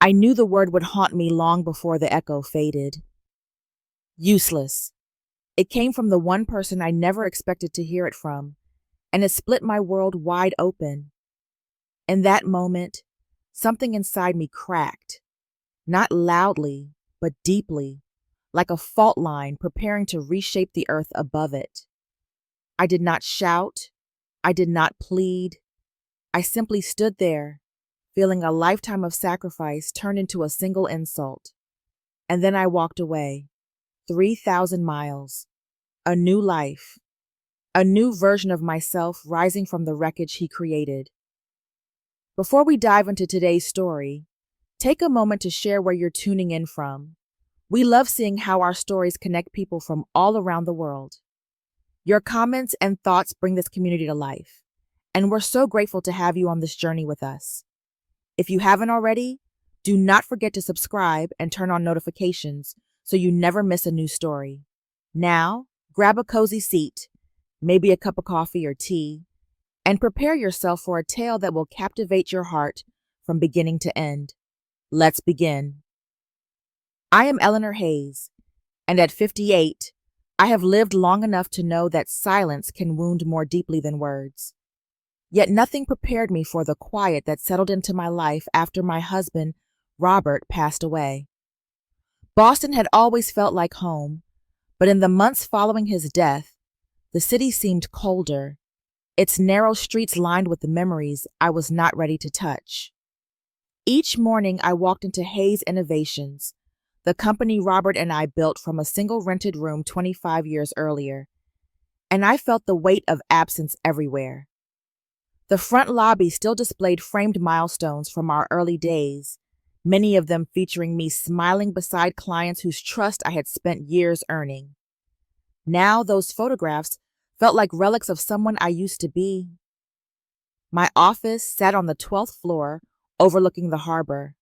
I knew the word would haunt me long before the echo faded. Useless. It came from the one person I never expected to hear it from, and it split my world wide open. In that moment, something inside me cracked, not loudly, but deeply, like a fault line preparing to reshape the earth above it. I did not shout. I did not plead. I simply stood there, feeling a lifetime of sacrifice turned into a single insult. And then I walked away. 3,000 miles. A new life. A new version of myself rising from the wreckage he created. Before we dive into today's story, take a moment to share where you're tuning in from. We love seeing how our stories connect people from all around the world. Your comments and thoughts bring this community to life, and we're so grateful to have you on this journey with us. If you haven't already, do not forget to subscribe and turn on notifications so you never miss a new story. Now, grab a cozy seat, maybe a cup of coffee or tea, and prepare yourself for a tale that will captivate your heart from beginning to end. Let's begin. I am Eleanor Hayes, and at 58, I have lived long enough to know that silence can wound more deeply than words. Yet nothing prepared me for the quiet that settled into my life after my husband, Robert, passed away. Boston had always felt like home, but in the months following his death, the city seemed colder, its narrow streets lined with the memories I was not ready to touch. Each morning I walked into Hayes Innovations, the company Robert and I built from a single rented room 25 years earlier, and I felt the weight of absence everywhere. The front lobby still displayed framed milestones from our early days, many of them featuring me smiling beside clients whose trust I had spent years earning. Now those photographs felt like relics of someone I used to be. My office sat on the 12th floor, overlooking the harbor.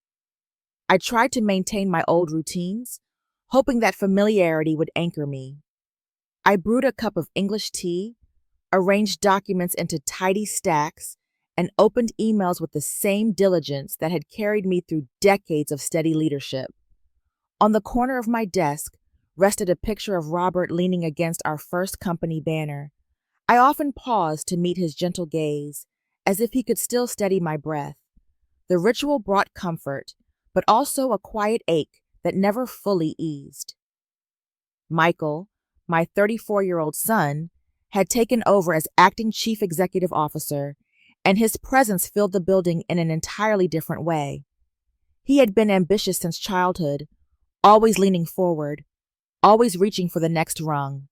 I tried to maintain my old routines, hoping that familiarity would anchor me. I brewed a cup of English tea, arranged documents into tidy stacks, and opened emails with the same diligence that had carried me through decades of steady leadership. On the corner of my desk rested a picture of Robert leaning against our first company banner. I often paused to meet his gentle gaze, as if he could still steady my breath. The ritual brought comfort, but also a quiet ache that never fully eased. Michael, my 34-year-old son, had taken over as acting chief executive officer, and his presence filled the building in an entirely different way. He had been ambitious since childhood, always leaning forward, always reaching for the next rung.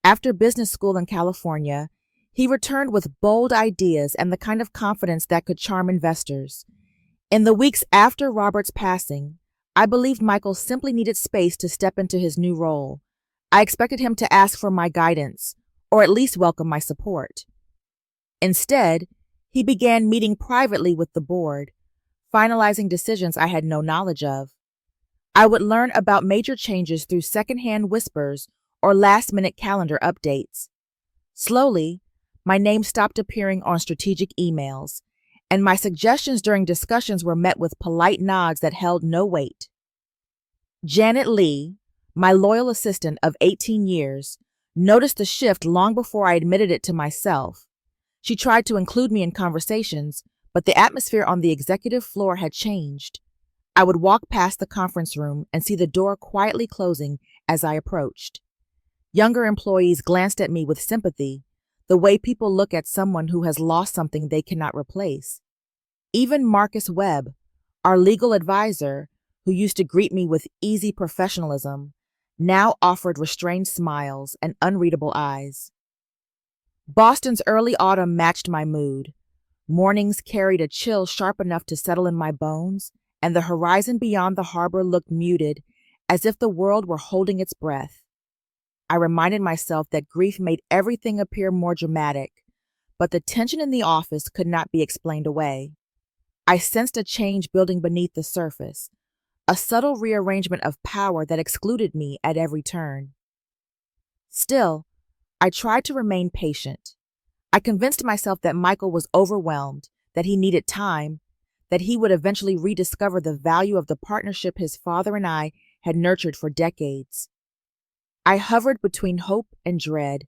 After business school in California, he returned with bold ideas and the kind of confidence that could charm investors. In the weeks after Robert's passing, I believed Michael simply needed space to step into his new role. I expected him to ask for my guidance, or at least welcome my support. Instead, he began meeting privately with the board, finalizing decisions I had no knowledge of. I would learn about major changes through secondhand whispers or last-minute calendar updates. Slowly, my name stopped appearing on strategic emails, and my suggestions during discussions were met with polite nods that held no weight. Janet Lee, my loyal assistant of 18 years, noticed the shift long before I admitted it to myself. She tried to include me in conversations, but the atmosphere on the executive floor had changed. I would walk past the conference room and see the door quietly closing as I approached. Younger employees glanced at me with sympathy, the way people look at someone who has lost something they cannot replace. Even Marcus Webb, our legal advisor, who used to greet me with easy professionalism, now offered restrained smiles and unreadable eyes. Boston's early autumn matched my mood. Mornings carried a chill sharp enough to settle in my bones, and the horizon beyond the harbor looked muted, as if the world were holding its breath. I reminded myself that grief made everything appear more dramatic, but the tension in the office could not be explained away. I sensed a change building beneath the surface, a subtle rearrangement of power that excluded me at every turn. Still, I tried to remain patient. I convinced myself that Michael was overwhelmed, that he needed time, that he would eventually rediscover the value of the partnership his father and I had nurtured for decades. I hovered between hope and dread,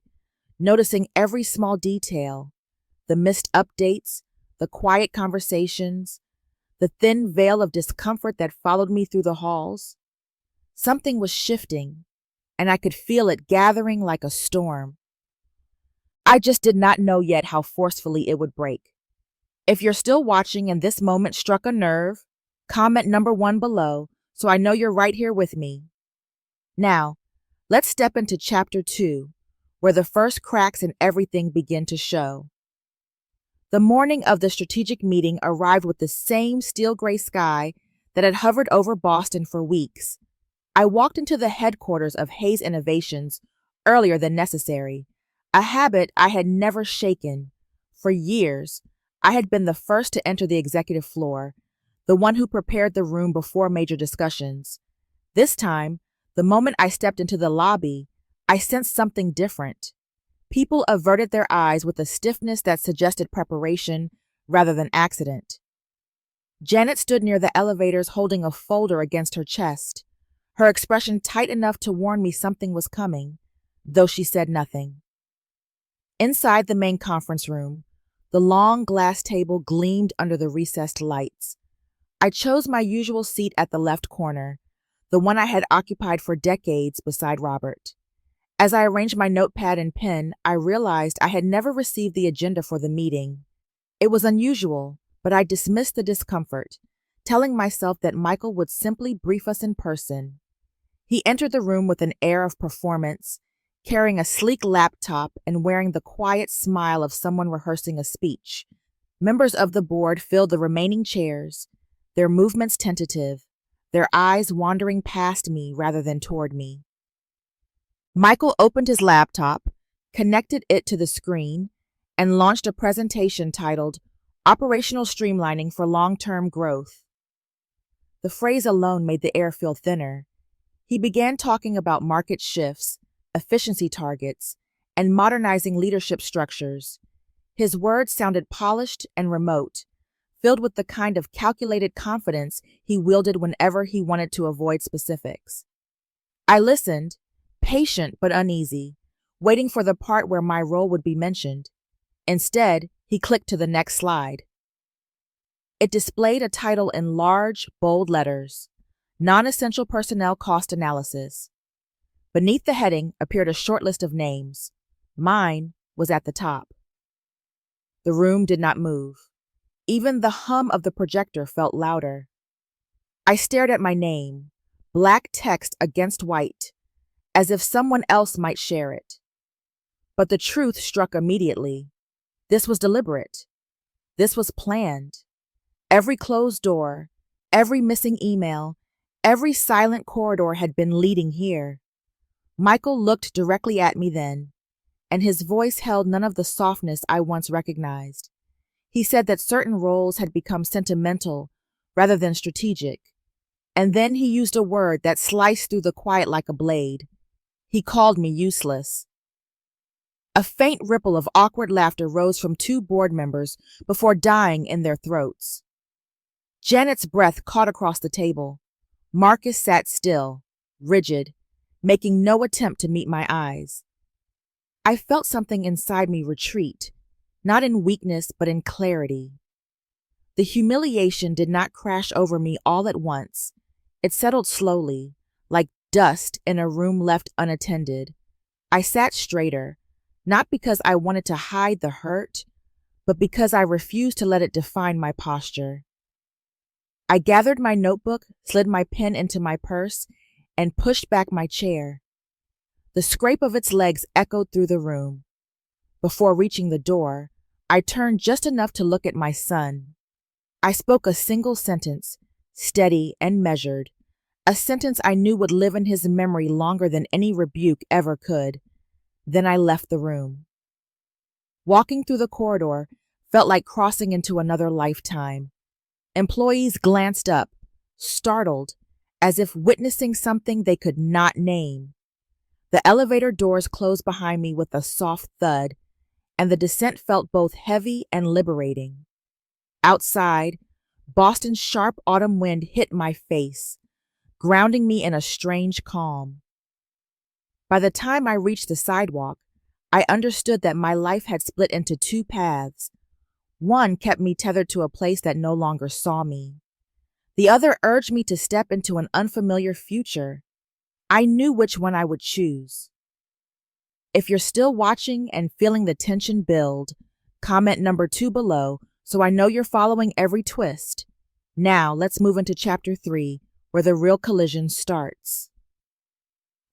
noticing every small detail, the missed updates, the quiet conversations, the thin veil of discomfort that followed me through the halls. Something was shifting, and I could feel it gathering like a storm. I just did not know yet how forcefully it would break. If you're still watching and this moment struck a nerve, comment number 1 below so I know you're right here with me. Now, let's step into chapter 2, where the first cracks in everything begin to show. The morning of the strategic meeting arrived with the same steel gray sky that had hovered over Boston for weeks. I walked into the headquarters of Hayes Innovations earlier than necessary, a habit I had never shaken. For years, I had been the first to enter the executive floor, the one who prepared the room before major discussions. This time, the moment I stepped into the lobby, I sensed something different. People averted their eyes with a stiffness that suggested preparation rather than accident. Janet stood near the elevators holding a folder against her chest, her expression tight enough to warn me something was coming, though she said nothing. Inside the main conference room, the long glass table gleamed under the recessed lights. I chose my usual seat at the left corner, the one I had occupied for decades beside Robert. As I arranged my notepad and pen, I realized I had never received the agenda for the meeting. It was unusual, but I dismissed the discomfort, telling myself that Michael would simply brief us in person. He entered the room with an air of performance, carrying a sleek laptop and wearing the quiet smile of someone rehearsing a speech. Members of the board filled the remaining chairs, their movements tentative, their eyes wandering past me rather than toward me. Michael opened his laptop, connected it to the screen, and launched a presentation titled Operational Streamlining for Long-Term Growth. The phrase alone made the air feel thinner. He began talking about market shifts, efficiency targets, and modernizing leadership structures. His words sounded polished and remote, filled with the kind of calculated confidence he wielded whenever he wanted to avoid specifics. I listened, patient but uneasy, waiting for the part where my role would be mentioned. Instead, he clicked to the next slide. It displayed a title in large, bold letters, Non-Essential Personnel Cost Analysis. Beneath the heading appeared a short list of names. Mine was at the top. The room did not move. Even the hum of the projector felt louder. I stared at my name, black text against white, as if someone else might share it. But the truth struck immediately. This was deliberate. This was planned. Every closed door, every missing email, every silent corridor had been leading here. Michael looked directly at me then, and his voice held none of the softness I once recognized. He said that certain roles had become sentimental rather than strategic, and then he used a word that sliced through the quiet like a blade. He called me useless. A faint ripple of awkward laughter rose from 2 board members before dying in their throats. Janet's breath caught across the table. Marcus sat still, rigid, making no attempt to meet my eyes. I felt something inside me retreat, not in weakness but in clarity. The humiliation did not crash over me all at once. It settled slowly, like dust in a room left unattended. I sat straighter, not because I wanted to hide the hurt, but because I refused to let it define my posture. I gathered my notebook, slid my pen into my purse, and pushed back my chair. The scrape of its legs echoed through the room. Before reaching the door, I turned just enough to look at my son. I spoke a single sentence, steady and measured, a sentence I knew would live in his memory longer than any rebuke ever could. Then I left the room. Walking through the corridor felt like crossing into another lifetime. Employees glanced up, startled, as if witnessing something they could not name. The elevator doors closed behind me with a soft thud, and the descent felt both heavy and liberating. Outside, Boston's sharp autumn wind hit my face, grounding me in a strange calm. By the time I reached the sidewalk, I understood that my life had split into two paths. One kept me tethered to a place that no longer saw me. The other urged me to step into an unfamiliar future. I knew which one I would choose. If you're still watching and feeling the tension build, comment number 2 below so I know you're following every twist. Now let's move into chapter 3, where the real collision starts.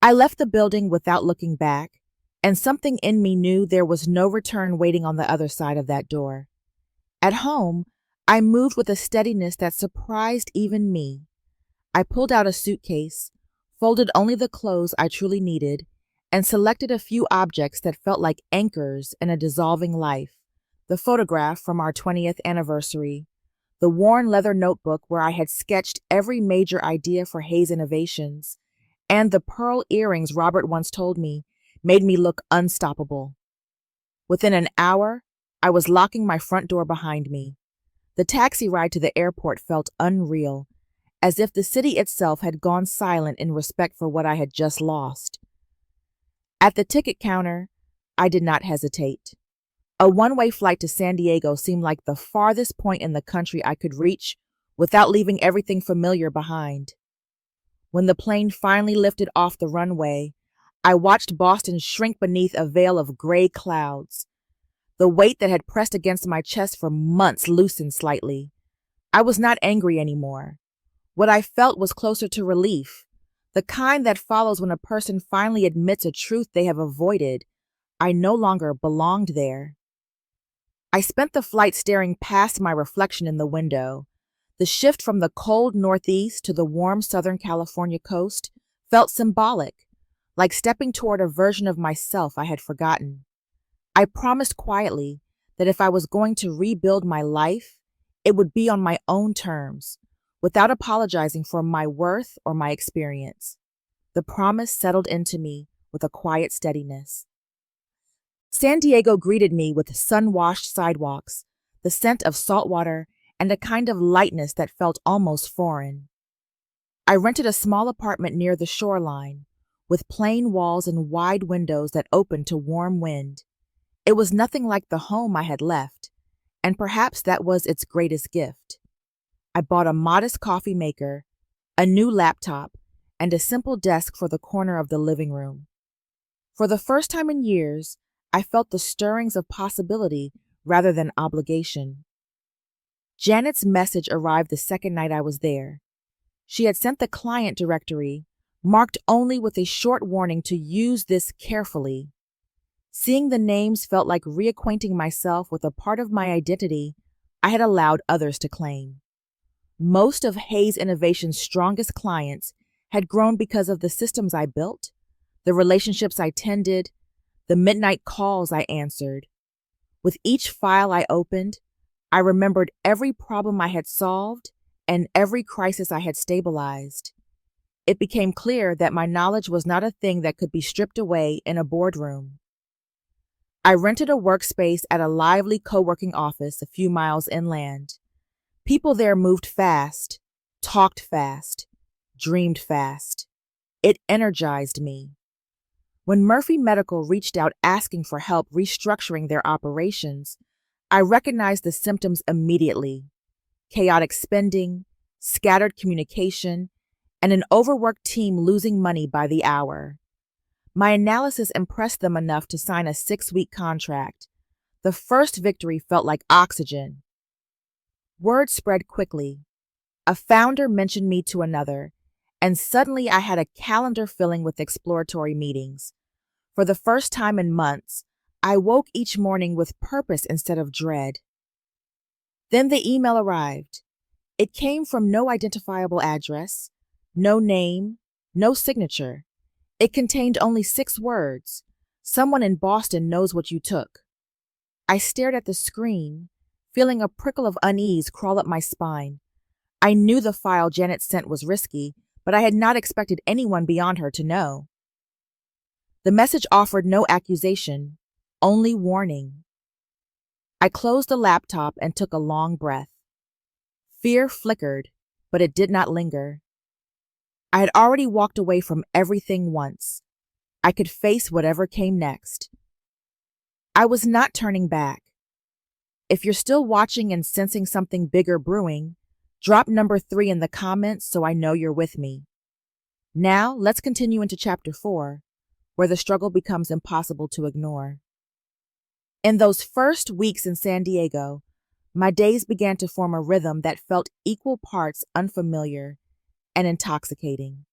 I left the building without looking back, and something in me knew there was no return waiting on the other side of that door. At home, I moved with a steadiness that surprised even me. I pulled out a suitcase, folded only the clothes I truly needed, and selected a few objects that felt like anchors in a dissolving life. The photograph from our 20th anniversary, the worn leather notebook where I had sketched every major idea for Hayes Innovations, and the pearl earrings Robert once told me made me look unstoppable. Within an hour, I was locking my front door behind me. The taxi ride to the airport felt unreal, as if the city itself had gone silent in respect for what I had just lost. At the ticket counter, I did not hesitate. A one-way flight to San Diego seemed like the farthest point in the country I could reach without leaving everything familiar behind. When the plane finally lifted off the runway, I watched Boston shrink beneath a veil of gray clouds. The weight that had pressed against my chest for months loosened slightly. I was not angry anymore. What I felt was closer to relief, the kind that follows when a person finally admits a truth they have avoided. I no longer belonged there. I spent the flight staring past my reflection in the window. The shift from the cold Northeast to the warm Southern California coast felt symbolic, like stepping toward a version of myself I had forgotten. I promised quietly that if I was going to rebuild my life, it would be on my own terms, without apologizing for my worth or my experience. The promise settled into me with a quiet steadiness. San Diego greeted me with sun-washed sidewalks, the scent of salt water, and a kind of lightness that felt almost foreign. I rented a small apartment near the shoreline, with plain walls and wide windows that opened to warm wind. It was nothing like the home I had left, and perhaps that was its greatest gift. I bought a modest coffee maker, a new laptop, and a simple desk for the corner of the living room. For the first time in years, I felt the stirrings of possibility rather than obligation. Janet's message arrived the second night I was there. She had sent the client directory, marked only with a short warning to use this carefully. Seeing the names felt like reacquainting myself with a part of my identity I had allowed others to claim. Most of Hayes Innovation's strongest clients had grown because of the systems I built, the relationships I tended, the midnight calls I answered. With each file I opened, I remembered every problem I had solved and every crisis I had stabilized. It became clear that my knowledge was not a thing that could be stripped away in a boardroom. I rented a workspace at a lively co-working office a few miles inland. People there moved fast, talked fast, dreamed fast. It energized me. When Murphy Medical reached out asking for help restructuring their operations, I recognized the symptoms immediately: chaotic spending, scattered communication, and an overworked team losing money by the hour. My analysis impressed them enough to sign a 6-week contract. The first victory felt like oxygen. Word spread quickly. A founder mentioned me to another, and suddenly I had a calendar filling with exploratory meetings. For the first time in months, I woke each morning with purpose instead of dread. Then the email arrived. It came from no identifiable address, no name, no signature. It contained only 6 words. Someone in Boston knows what you took. I stared at the screen, feeling a prickle of unease crawl up my spine. I knew the file Janet sent was risky, but I had not expected anyone beyond her to know. The message offered no accusation, only warning. I closed the laptop and took a long breath. Fear flickered, but it did not linger. I had already walked away from everything once. I could face whatever came next. I was not turning back. If you're still watching and sensing something bigger brewing, drop number 3 in the comments so I know you're with me. Now, let's continue into chapter 4, where the struggle becomes impossible to ignore. In those first weeks in San Diego, my days began to form a rhythm that felt equal parts unfamiliar and intoxicating.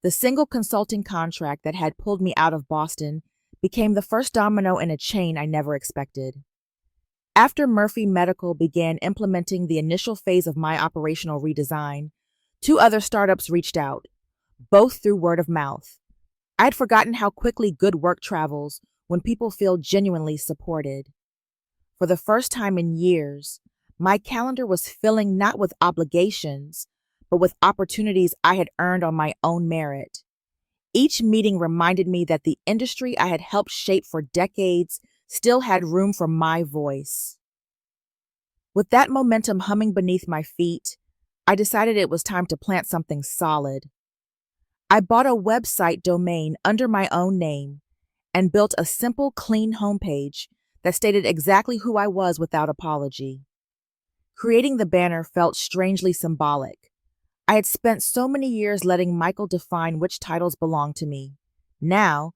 The single consulting contract that had pulled me out of Boston became the first domino in a chain I never expected. After Murphy Medical began implementing the initial phase of my operational redesign, 2 other startups reached out, both through word of mouth. I had forgotten how quickly good work travels when people feel genuinely supported. For the first time in years, my calendar was filling not with obligations, but with opportunities I had earned on my own merit. Each meeting reminded me that the industry I had helped shape for decades still had room for my voice. With that momentum humming beneath my feet, I decided it was time to plant something solid. I bought a website domain under my own name and built a simple, clean homepage that stated exactly who I was without apology. Creating the banner felt strangely symbolic. I had spent so many years letting Michael define which titles belonged to me. Now,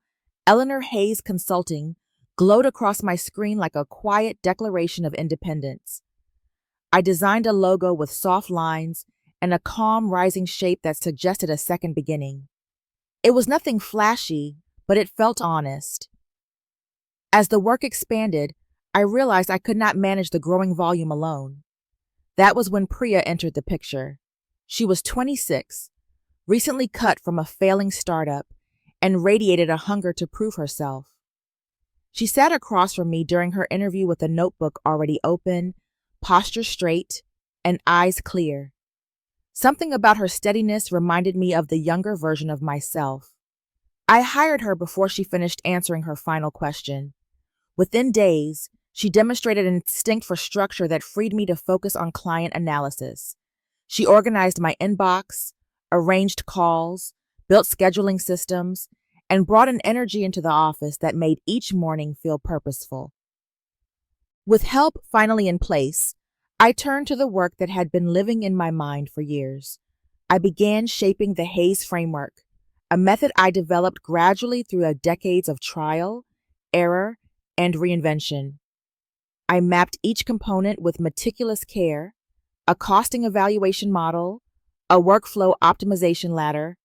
Eleanor Hayes Consulting glowed across my screen like a quiet declaration of independence. I designed a logo with soft lines and a calm, rising shape that suggested a second beginning. It was nothing flashy, but it felt honest. As the work expanded, I realized I could not manage the growing volume alone. That was when Priya entered the picture. She was 26, recently cut from a failing startup, and radiated a hunger to prove herself. She sat across from me during her interview with a notebook already open, posture straight, and eyes clear. Something about her steadiness reminded me of the younger version of myself. I hired her before she finished answering her final question. Within days, she demonstrated an instinct for structure that freed me to focus on client analysis. She organized my inbox, arranged calls, built scheduling systems, and brought an energy into the office that made each morning feel purposeful. With help finally in place, I turned to the work that had been living in my mind for years. I began shaping the Hayes framework, a method I developed gradually through decades of trial, error, and reinvention. I mapped each component with meticulous care, a costing evaluation model, a workflow optimization ladder,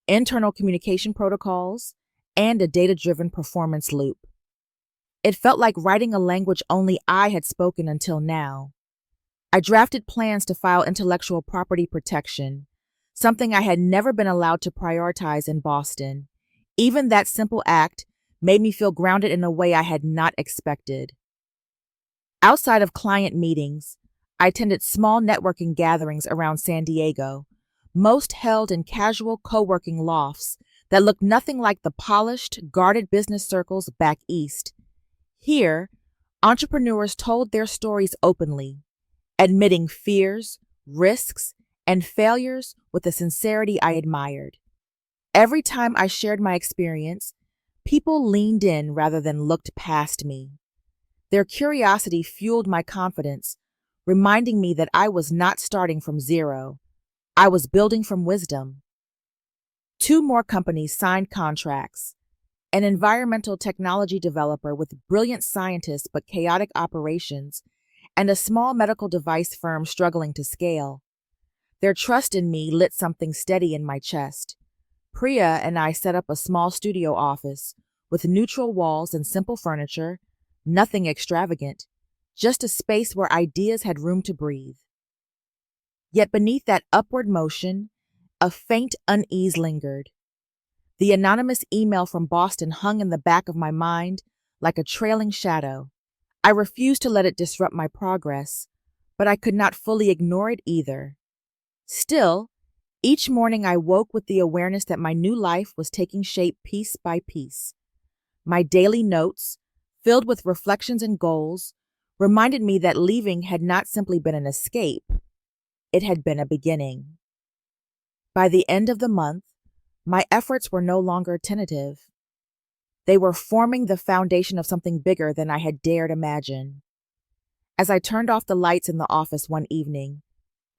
internal communication protocols, and a data-driven performance loop. It felt like writing a language only I had spoken until now. I drafted plans to file intellectual property protection, something I had never been allowed to prioritize in Boston. Even that simple act made me feel grounded in a way I had not expected. Outside of client meetings, I attended small networking gatherings around San Diego, most held in casual co-working lofts that looked nothing like the polished, guarded business circles back east. Here, entrepreneurs told their stories openly, admitting fears, risks, and failures with a sincerity I admired. Every time I shared my experience, people leaned in rather than looked past me. Their curiosity fueled my confidence, reminding me that I was not starting from zero. I was building from wisdom. 2 more companies signed contracts. An environmental technology developer with brilliant scientists but chaotic operations, and a small medical device firm struggling to scale. Their trust in me lit something steady in my chest. Priya and I set up a small studio office with neutral walls and simple furniture, nothing extravagant, just a space where ideas had room to breathe. Yet beneath that upward motion, a faint unease lingered. The anonymous email from Boston hung in the back of my mind like a trailing shadow. I refused to let it disrupt my progress, but I could not fully ignore it either. Still, each morning I woke with the awareness that my new life was taking shape piece by piece. My daily notes, filled with reflections and goals, reminded me that leaving had not simply been an escape. it had been a beginning. By the end of the month, my efforts were no longer tentative. They were forming the foundation of something bigger than I had dared imagine. As I turned off the lights in the office one evening,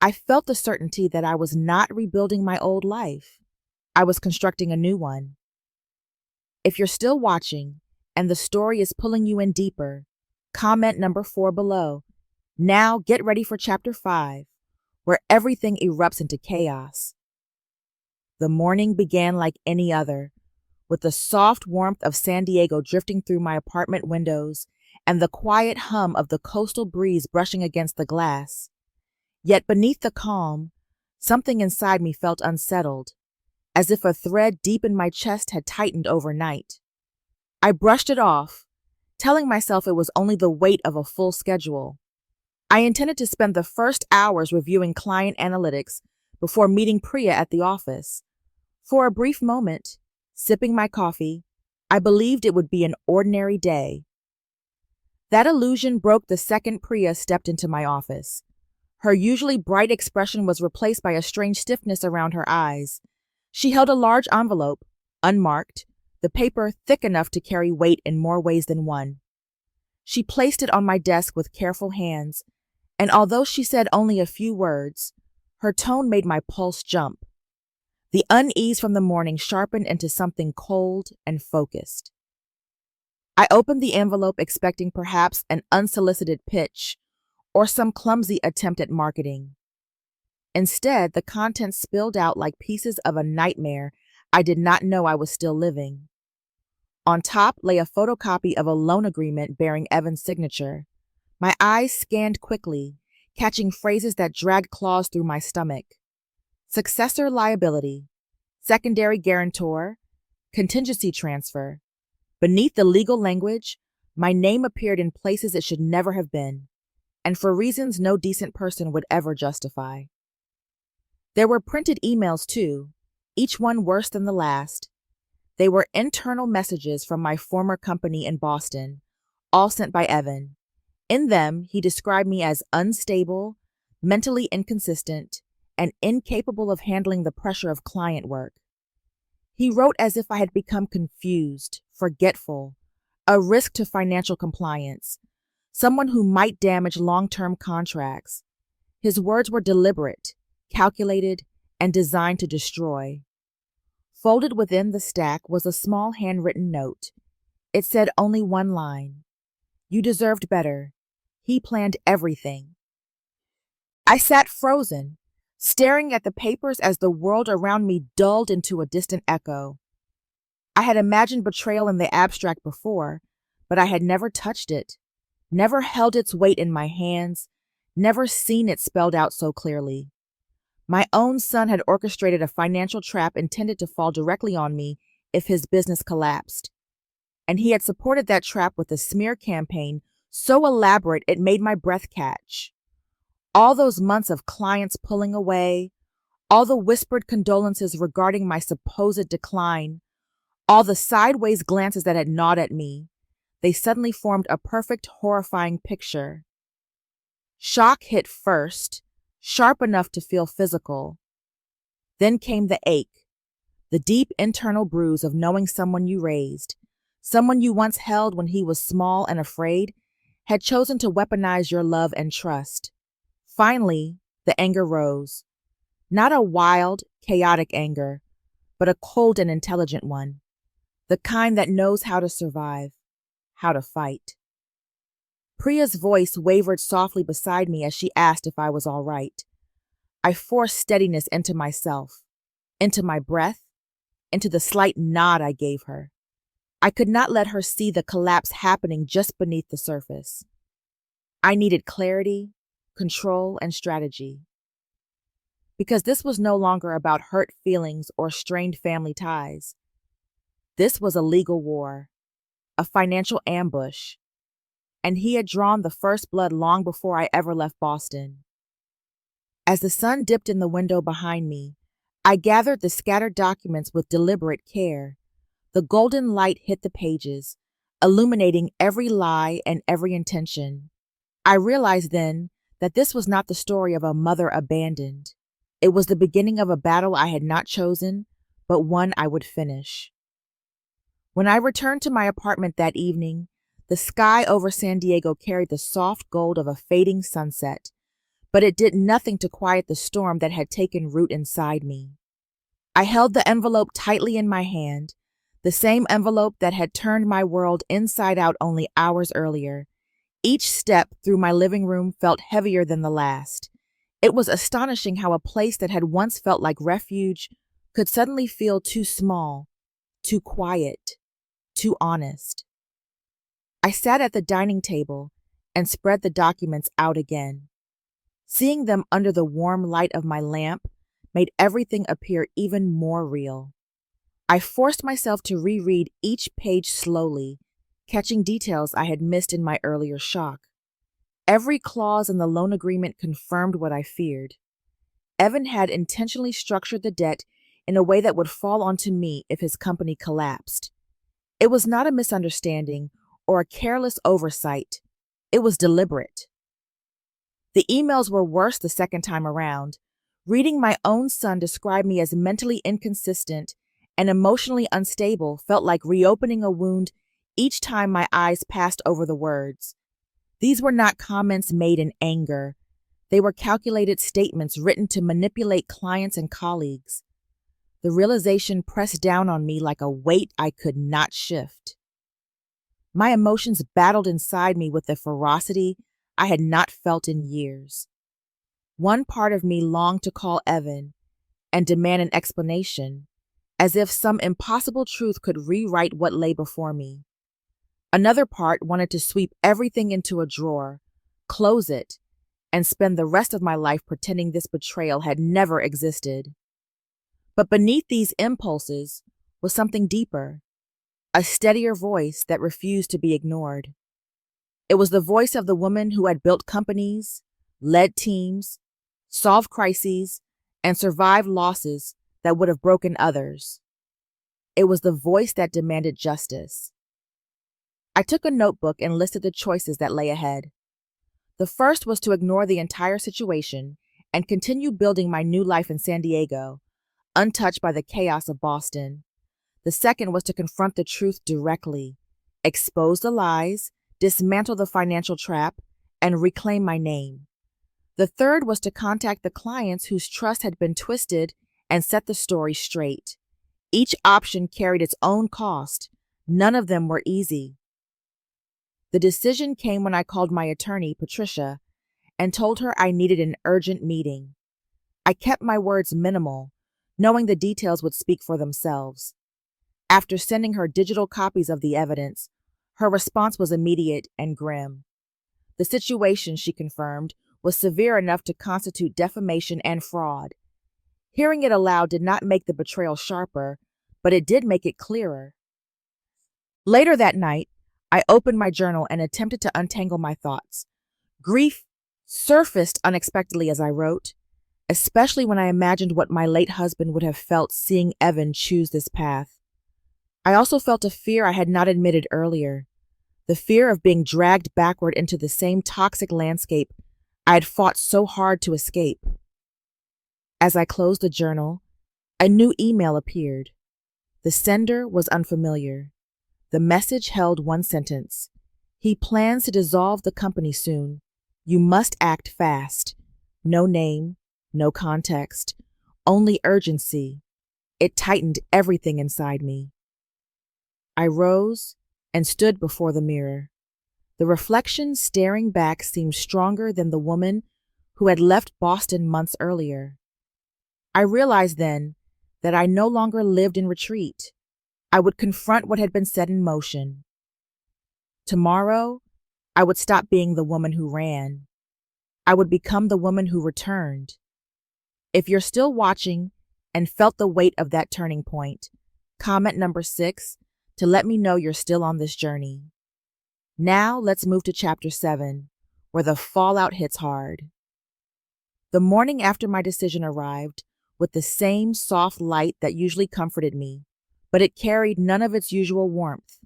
I felt the certainty that I was not rebuilding my old life. I was constructing a new one. If you're still watching and the story is pulling you in deeper, comment number 4 below. Now get ready for chapter 5, where everything erupts into chaos. The morning began like any other, with the soft warmth of San Diego drifting through my apartment windows and the quiet hum of the coastal breeze brushing against the glass. Yet beneath the calm, something inside me felt unsettled, as if a thread deep in my chest had tightened overnight. I brushed it off, telling myself it was only the weight of a full schedule. I intended to spend the first hours reviewing client analytics before meeting Priya at the office. For a brief moment, sipping my coffee, I believed it would be an ordinary day. That illusion broke the second Priya stepped into my office. Her usually bright expression was replaced by a strange stiffness around her eyes. She held a large envelope, unmarked, the paper thick enough to carry weight in more ways than one. She placed it on my desk with careful hands, and although she said only a few words, her tone made my pulse jump. The unease from the morning sharpened into something cold and focused. I opened the envelope expecting perhaps an unsolicited pitch or some clumsy attempt at marketing. Instead, the contents spilled out like pieces of a nightmare I did not know I was still living. On top lay a photocopy of a loan agreement bearing Evan's signature. My eyes scanned quickly, catching phrases that dragged claws through my stomach. Successor liability, secondary guarantor, contingency transfer. Beneath the legal language, my name appeared in places it should never have been, and for reasons no decent person would ever justify. There were printed emails too, each one worse than the last. They were internal messages from my former company in Boston, all sent by Evan. In them, he described me as unstable, mentally inconsistent, and incapable of handling the pressure of client work. He wrote as if I had become confused, forgetful, a risk to financial compliance, someone who might damage long-term contracts. His words were deliberate, calculated, and designed to destroy. Folded within the stack was a small handwritten note. It said only one line. "You deserved better. He planned everything." I sat frozen, staring at the papers as the world around me dulled into a distant echo. I had imagined betrayal in the abstract before, but I had never touched it, never held its weight in my hands, never seen it spelled out so clearly. My own son had orchestrated a financial trap intended to fall directly on me if his business collapsed. And he had supported that trap with a smear campaign so elaborate it made my breath catch. All those months of clients pulling away, all the whispered condolences regarding my supposed decline, all the sideways glances that had gnawed at me, they suddenly formed a perfect, horrifying picture. Shock hit first, sharp enough to feel physical. Then came the ache, the deep internal bruise of knowing someone you raised, someone you once held when he was small and afraid, had chosen to weaponize your love and trust. Finally, the anger rose. Not a wild, chaotic anger, but a cold and intelligent one. The kind that knows how to survive, how to fight. Priya's voice wavered softly beside me as she asked if I was all right. I forced steadiness into myself, into my breath, into the slight nod I gave her. I could not let her see the collapse happening just beneath the surface. I needed clarity, control, and strategy. Because this was no longer about hurt feelings or strained family ties. This was a legal war, a financial ambush, and he had drawn the first blood long before I ever left Boston. As the sun dipped in the window behind me, I gathered the scattered documents with deliberate care. The golden light hit the pages, illuminating every lie and every intention. I realized then that this was not the story of a mother abandoned. It was the beginning of a battle I had not chosen, but one I would finish. When I returned to my apartment that evening, the sky over San Diego carried the soft gold of a fading sunset, but it did nothing to quiet the storm that had taken root inside me. I held the envelope tightly in my hand, the same envelope that had turned my world inside out only hours earlier. Each step through my living room felt heavier than the last. It was astonishing how a place that had once felt like refuge could suddenly feel too small, too quiet, too honest. I sat at the dining table and spread the documents out again. Seeing them under the warm light of my lamp made everything appear even more real. I forced myself to reread each page slowly, catching details I had missed in my earlier shock. Every clause in the loan agreement confirmed what I feared. Evan had intentionally structured the debt in a way that would fall onto me if his company collapsed. It was not a misunderstanding or a careless oversight. It was deliberate. The emails were worse the second time around. Reading my own son describe me as mentally inconsistent and emotionally unstable felt like reopening a wound each time my eyes passed over the words. These were not comments made in anger. They were calculated statements written to manipulate clients and colleagues. The realization pressed down on me like a weight I could not shift. My emotions battled inside me with a ferocity I had not felt in years. One part of me longed to call Evan and demand an explanation, as if some impossible truth could rewrite what lay before me. Another part wanted to sweep everything into a drawer, close it, and spend the rest of my life pretending this betrayal had never existed. But beneath these impulses was something deeper, a steadier voice that refused to be ignored. It was the voice of the woman who had built companies, led teams, solved crises, and survived losses that would have broken others. It was the voice that demanded justice. I took a notebook and listed the choices that lay ahead. The first was to ignore the entire situation and continue building my new life in San Diego, untouched by the chaos of Boston. The second was to confront the truth directly, expose the lies, dismantle the financial trap, and reclaim my name. The third was to contact the clients whose trust had been twisted and set the story straight. Each option carried its own cost. None of them were easy. The decision came when I called my attorney, Patricia, and told her I needed an urgent meeting. I kept my words minimal, knowing the details would speak for themselves. After sending her digital copies of the evidence, her response was immediate and grim. The situation, she confirmed, was severe enough to constitute defamation and fraud. Hearing it aloud did not make the betrayal sharper, but it did make it clearer. Later that night, I opened my journal and attempted to untangle my thoughts. Grief surfaced unexpectedly as I wrote, especially when I imagined what my late husband would have felt seeing Evan choose this path. I also felt a fear I had not admitted earlier, the fear of being dragged backward into the same toxic landscape I had fought so hard to escape. As I closed the journal, a new email appeared. The sender was unfamiliar. The message held one sentence. He plans to dissolve the company soon. You must act fast. No name, no context, only urgency. It tightened everything inside me. I rose and stood before the mirror. The reflection staring back seemed stronger than the woman who had left Boston months earlier. I realized then that I no longer lived in retreat. I would confront what had been set in motion. Tomorrow, I would stop being the woman who ran. I would become the woman who returned. If you're still watching and felt the weight of that turning point, comment number 6 to let me know you're still on this journey. Now let's move to chapter 7, where the fallout hits hard. The morning after my decision arrived with the same soft light that usually comforted me, but it carried none of its usual warmth.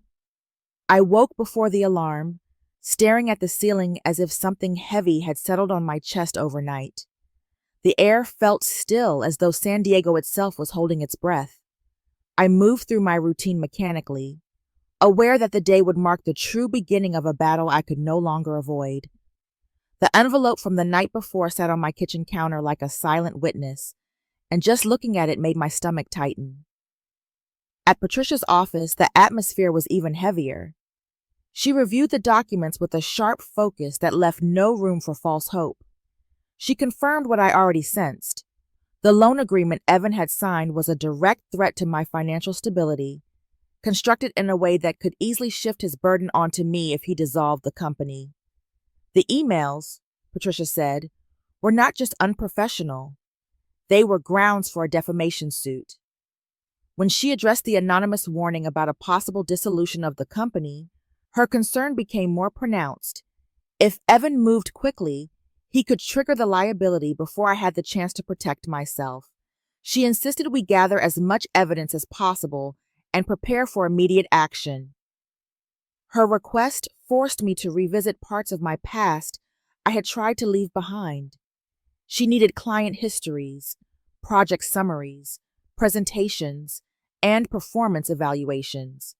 I woke before the alarm, staring at the ceiling as if something heavy had settled on my chest overnight. The air felt still, as though San Diego itself was holding its breath. I moved through my routine mechanically, aware that the day would mark the true beginning of a battle I could no longer avoid. The envelope from the night before sat on my kitchen counter like a silent witness, and just looking at it made my stomach tighten. At Patricia's office, the atmosphere was even heavier. She reviewed the documents with a sharp focus that left no room for false hope. She confirmed what I already sensed. The loan agreement Evan had signed was a direct threat to my financial stability, constructed in a way that could easily shift his burden onto me if he dissolved the company. The emails, Patricia said, were not just unprofessional. They were grounds for a defamation suit. When she addressed the anonymous warning about a possible dissolution of the company, her concern became more pronounced. If Evan moved quickly, he could trigger the liability before I had the chance to protect myself. She insisted we gather as much evidence as possible and prepare for immediate action. Her request forced me to revisit parts of my past I had tried to leave behind. She needed client histories, project summaries, presentations, and performance evaluations.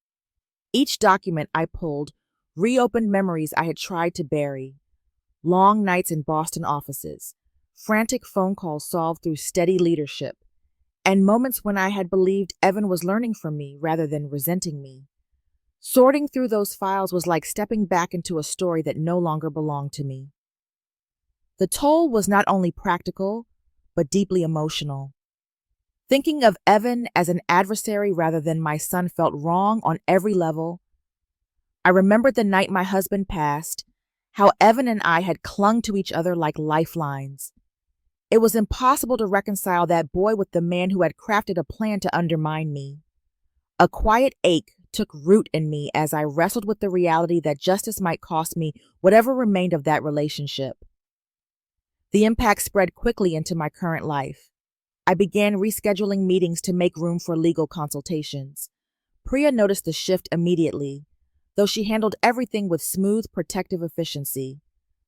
Each document I pulled reopened memories I had tried to bury. Long nights in Boston offices, frantic phone calls solved through steady leadership, and moments when I had believed Evan was learning from me rather than resenting me. Sorting through those files was like stepping back into a story that no longer belonged to me. The toll was not only practical, but deeply emotional. Thinking of Evan as an adversary rather than my son felt wrong on every level. I remembered the night my husband passed, how Evan and I had clung to each other like lifelines. It was impossible to reconcile that boy with the man who had crafted a plan to undermine me. A quiet ache took root in me as I wrestled with the reality that justice might cost me whatever remained of that relationship. The impact spread quickly into my current life. I began rescheduling meetings to make room for legal consultations. Priya noticed the shift immediately, though she handled everything with smooth, protective efficiency.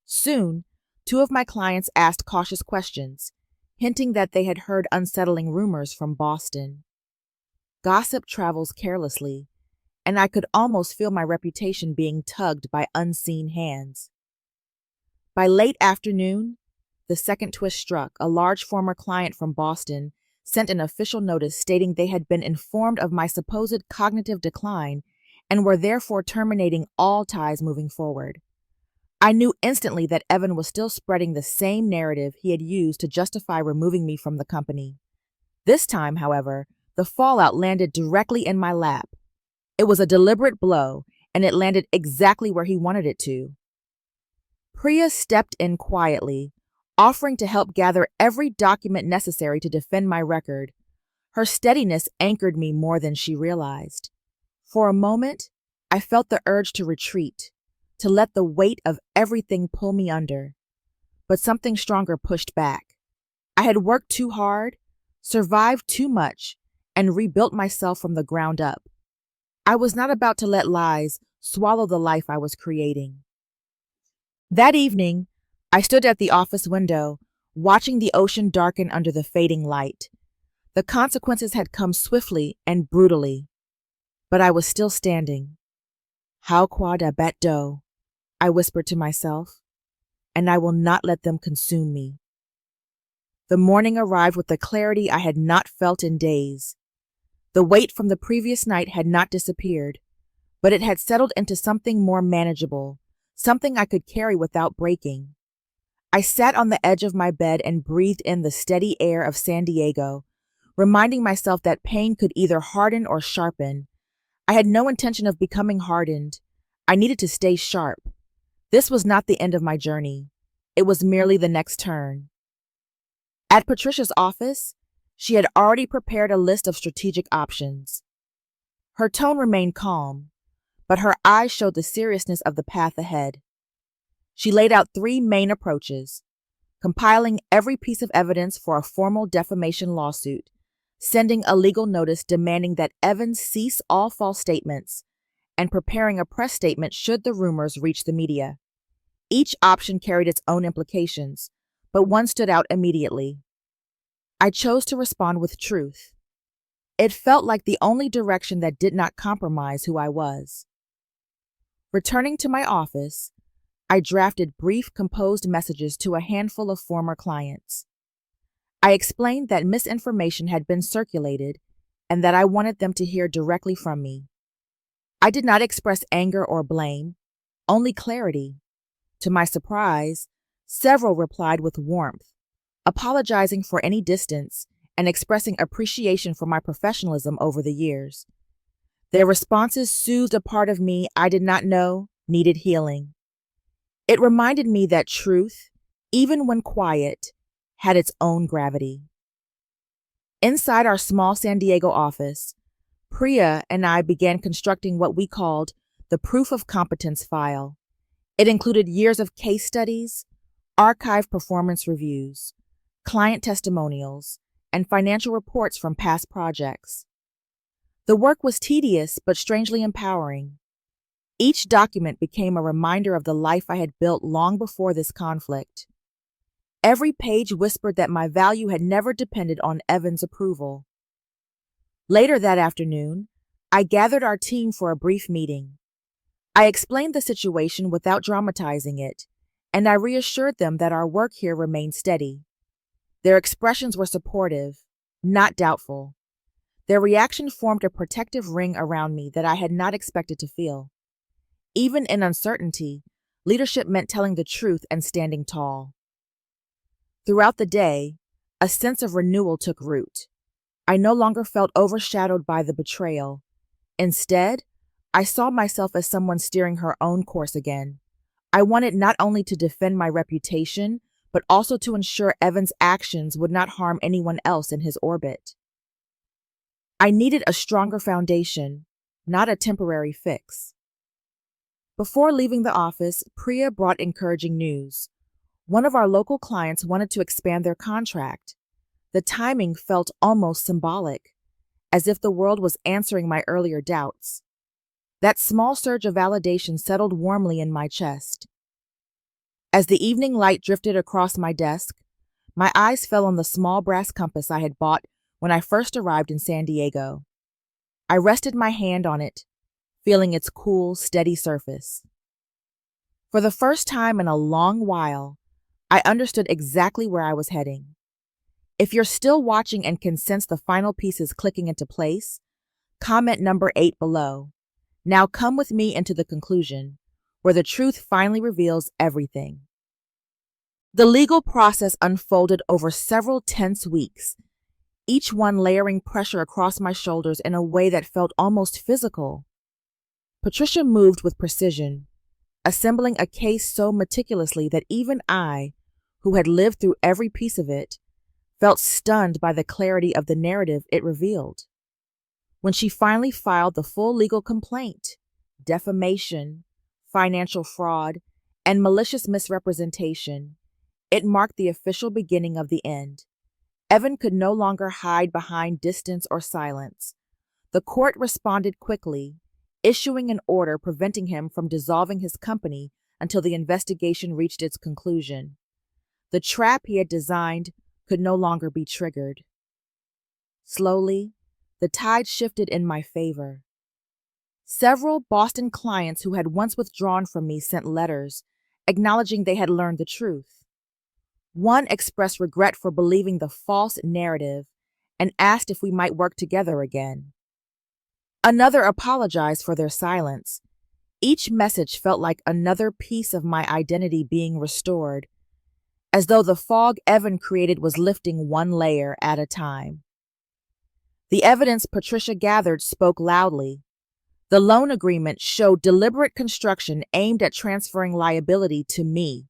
Soon, 2 of my clients asked cautious questions, hinting that they had heard unsettling rumors from Boston. Gossip travels carelessly, and I could almost feel my reputation being tugged by unseen hands. By late afternoon, the second twist struck. A large former client from Boston sent an official notice stating they had been informed of my supposed cognitive decline and were therefore terminating all ties moving forward. I knew instantly that Evan was still spreading the same narrative he had used to justify removing me from the company. This time, however, the fallout landed directly in my lap. It was a deliberate blow, and it landed exactly where he wanted it to. Priya stepped in quietly, offering to help gather every document necessary to defend my record. Her steadiness anchored me more than she realized. For a moment, I felt the urge to retreat, to let the weight of everything pull me under. But something stronger pushed back. I had worked too hard, survived too much, and rebuilt myself from the ground up. I was not about to let lies swallow the life I was creating. That evening, I stood at the office window, watching the ocean darken under the fading light. The consequences had come swiftly and brutally, but I was still standing. How quad abat do, I whispered to myself, and I will not let them consume me. The morning arrived with a clarity I had not felt in days. The weight from the previous night had not disappeared, but it had settled into something more manageable, something I could carry without breaking. I sat on the edge of my bed and breathed in the steady air of San Diego, reminding myself that pain could either harden or sharpen. I had no intention of becoming hardened. I needed to stay sharp. This was not the end of my journey. It was merely the next turn. At Patricia's office, she had already prepared a list of strategic options. Her tone remained calm, but her eyes showed the seriousness of the path ahead. She laid out 3 main approaches: compiling every piece of evidence for a formal defamation lawsuit, sending a legal notice demanding that Evans cease all false statements, and preparing a press statement should the rumors reach the media. Each option carried its own implications, but one stood out immediately. I chose to respond with truth. It felt like the only direction that did not compromise who I was. Returning to my office, I drafted brief, composed messages to a handful of former clients. I explained that misinformation had been circulated and that I wanted them to hear directly from me. I did not express anger or blame, only clarity. To my surprise, several replied with warmth, apologizing for any distance and expressing appreciation for my professionalism over the years. Their responses soothed a part of me I did not know needed healing. It reminded me that truth, even when quiet, had its own gravity. Inside our small San Diego office, Priya and I began constructing what we called the Proof of Competence file. It included years of case studies, archived performance reviews, client testimonials, and financial reports from past projects. The work was tedious but strangely empowering. Each document became a reminder of the life I had built long before this conflict. Every page whispered that my value had never depended on Evan's approval. Later that afternoon, I gathered our team for a brief meeting. I explained the situation without dramatizing it, and I reassured them that our work here remained steady. Their expressions were supportive, not doubtful. Their reaction formed a protective ring around me that I had not expected to feel. Even in uncertainty, leadership meant telling the truth and standing tall. Throughout the day, a sense of renewal took root. I no longer felt overshadowed by the betrayal. Instead, I saw myself as someone steering her own course again. I wanted not only to defend my reputation, but also to ensure Evan's actions would not harm anyone else in his orbit. I needed a stronger foundation, not a temporary fix. Before leaving the office, Priya brought encouraging news. One of our local clients wanted to expand their contract. The timing felt almost symbolic, as if the world was answering my earlier doubts. That small surge of validation settled warmly in my chest. As the evening light drifted across my desk, my eyes fell on the small brass compass I had bought when I first arrived in San Diego. I rested my hand on it, feeling its cool, steady surface. For the first time in a long while, I understood exactly where I was heading. If you're still watching and can sense the final pieces clicking into place, comment number 8 below. Now come with me into the conclusion, where the truth finally reveals everything. The legal process unfolded over several tense weeks, each one layering pressure across my shoulders in a way that felt almost physical. Patricia moved with precision, assembling a case so meticulously that even I, who had lived through every piece of it, felt stunned by the clarity of the narrative it revealed. When she finally filed the full legal complaint, defamation, financial fraud, and malicious misrepresentation, it marked the official beginning of the end. Evan could no longer hide behind distance or silence. The court responded quickly, issuing an order preventing him from dissolving his company until the investigation reached its conclusion. The trap he had designed could no longer be triggered. Slowly, the tide shifted in my favor. Several Boston clients who had once withdrawn from me sent letters, acknowledging they had learned the truth. One expressed regret for believing the false narrative and asked if we might work together again. Another apologized for their silence. Each message felt like another piece of my identity being restored, as though the fog Evan created was lifting one layer at a time. The evidence Patricia gathered spoke loudly. The loan agreement showed deliberate construction aimed at transferring liability to me.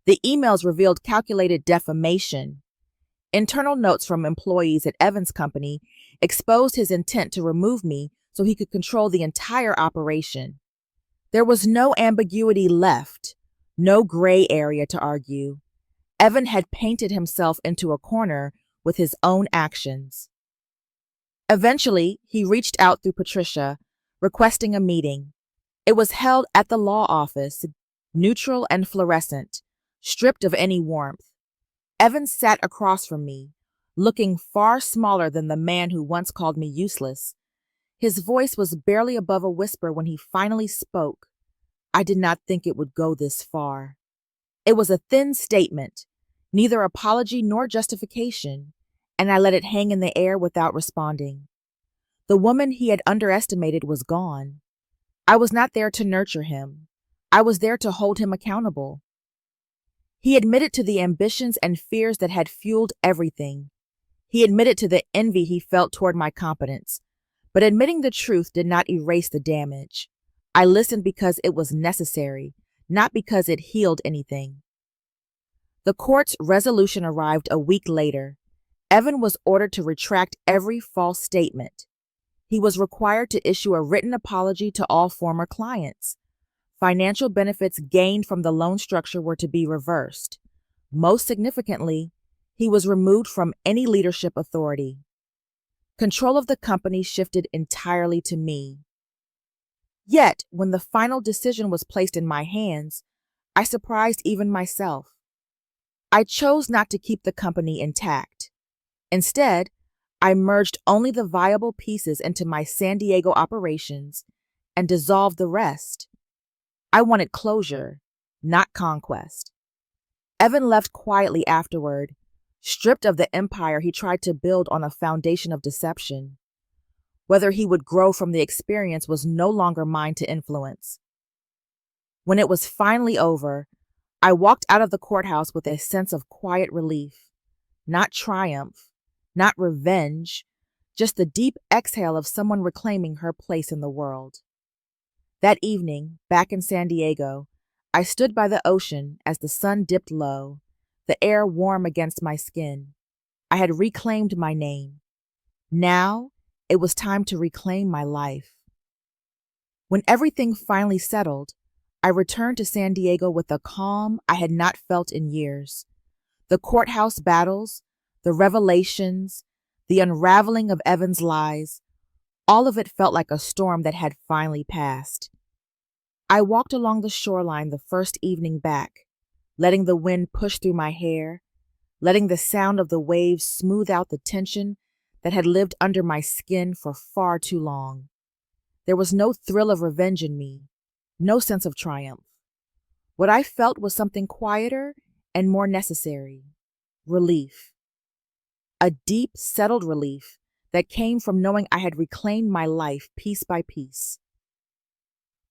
The emails revealed calculated defamation. Internal notes from employees at Evan's company exposed his intent to remove me so he could control the entire operation. There was no ambiguity left, no gray area to argue. Evan had painted himself into a corner with his own actions. Eventually, he reached out through Patricia, requesting a meeting. It was held at the law office, neutral and fluorescent, stripped of any warmth. Evan sat across from me, looking far smaller than the man who once called me useless. His voice was barely above a whisper when he finally spoke. I did not think it would go this far. It was a thin statement, neither apology nor justification, and I let it hang in the air without responding. The woman he had underestimated was gone. I was not there to nurture him. I was there to hold him accountable. He admitted to the ambitions and fears that had fueled everything. He admitted to the envy he felt toward my competence. But admitting the truth did not erase the damage. I listened because it was necessary, not because it healed anything. The court's resolution arrived a week later. Evan was ordered to retract every false statement. He was required to issue a written apology to all former clients. Financial benefits gained from the loan structure were to be reversed. Most significantly, he was removed from any leadership authority. Control of the company shifted entirely to me. Yet, when the final decision was placed in my hands, I surprised even myself. I chose not to keep the company intact. Instead, I merged only the viable pieces into my San Diego operations and dissolved the rest. I wanted closure, not conquest. Evan left quietly afterward, stripped of the empire he tried to build on a foundation of deception. Whether he would grow from the experience was no longer mine to influence. When it was finally over, I walked out of the courthouse with a sense of quiet relief. Not triumph, not revenge, just the deep exhale of someone reclaiming her place in the world. That evening, back in San Diego, I stood by the ocean as the sun dipped low, the air warm against my skin. I had reclaimed my name. Now, it was time to reclaim my life. When everything finally settled, I returned to San Diego with a calm I had not felt in years. The courthouse battles, the revelations, the unraveling of Evan's lies, all of it felt like a storm that had finally passed. I walked along the shoreline the first evening back, letting the wind push through my hair, letting the sound of the waves smooth out the tension that had lived under my skin for far too long. There was no thrill of revenge in me, no sense of triumph. What I felt was something quieter and more necessary: relief. A deep, settled relief that came from knowing I had reclaimed my life piece by piece.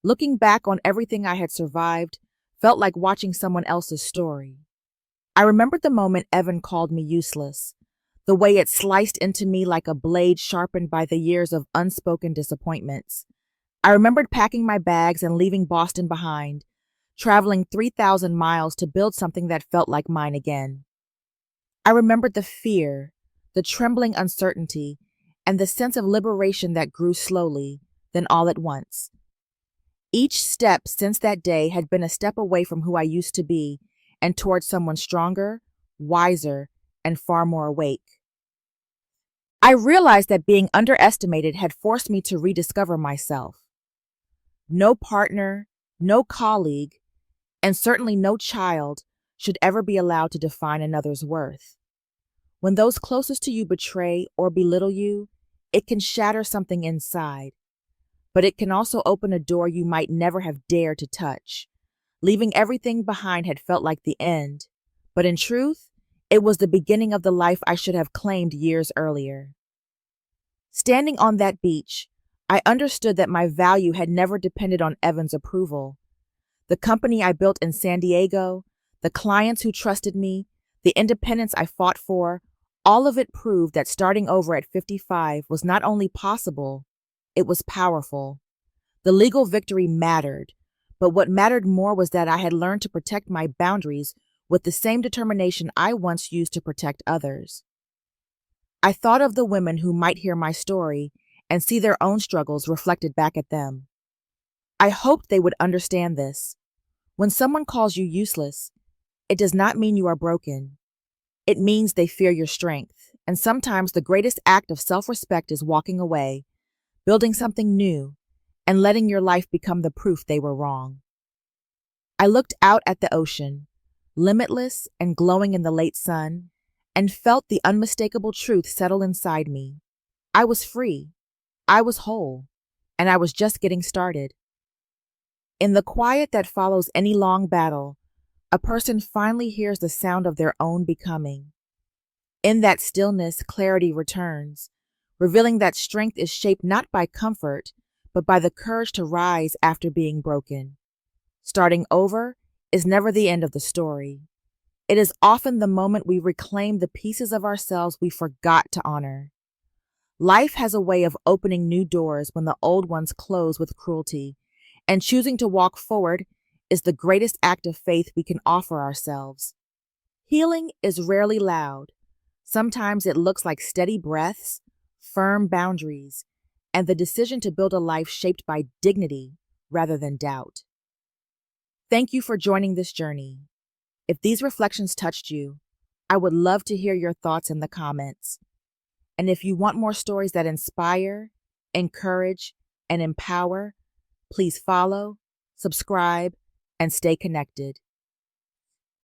Looking back on everything I had survived felt like watching someone else's story. I remembered the moment Evan called me useless, the way it sliced into me like a blade sharpened by the years of unspoken disappointments. I remembered packing my bags and leaving Boston behind, traveling 3,000 miles to build something that felt like mine again. I remembered the fear, the trembling uncertainty, and the sense of liberation that grew slowly, then all at once. Each step since that day had been a step away from who I used to be and towards someone stronger, wiser, and far more awake. I realized that being underestimated had forced me to rediscover myself. No partner, no colleague, and certainly no child should ever be allowed to define another's worth. When those closest to you betray or belittle you, it can shatter something inside, but it can also open a door you might never have dared to touch. Leaving everything behind had felt like the end, but in truth, it was the beginning of the life I should have claimed years earlier. Standing on that beach, I understood that my value had never depended on Evan's approval. The company I built in San Diego, the clients who trusted me, the independence I fought for, all of it proved that starting over at 55 was not only possible, it was powerful. The legal victory mattered, but what mattered more was that I had learned to protect my boundaries with the same determination I once used to protect others. I thought of the women who might hear my story and see their own struggles reflected back at them. I hoped they would understand this. When someone calls you useless, it does not mean you are broken. It means they fear your strength, and sometimes the greatest act of self-respect is walking away, building something new, and letting your life become the proof they were wrong. I looked out at the ocean, limitless and glowing in the late sun, and felt the unmistakable truth settle inside me. I was free, I was whole, and I was just getting started. In the quiet that follows any long battle, a person finally hears the sound of their own becoming. In that stillness, clarity returns, revealing that strength is shaped not by comfort, but by the courage to rise after being broken. Starting over is never the end of the story. It is often the moment we reclaim the pieces of ourselves we forgot to honor. Life has a way of opening new doors when the old ones close with cruelty, and choosing to walk forward is the greatest act of faith we can offer ourselves. Healing is rarely loud. Sometimes it looks like steady breaths, firm boundaries, and the decision to build a life shaped by dignity rather than doubt. Thank you for joining this journey. If these reflections touched you, I would love to hear your thoughts in the comments. And if you want more stories that inspire, encourage, and empower, please follow, subscribe, and stay connected.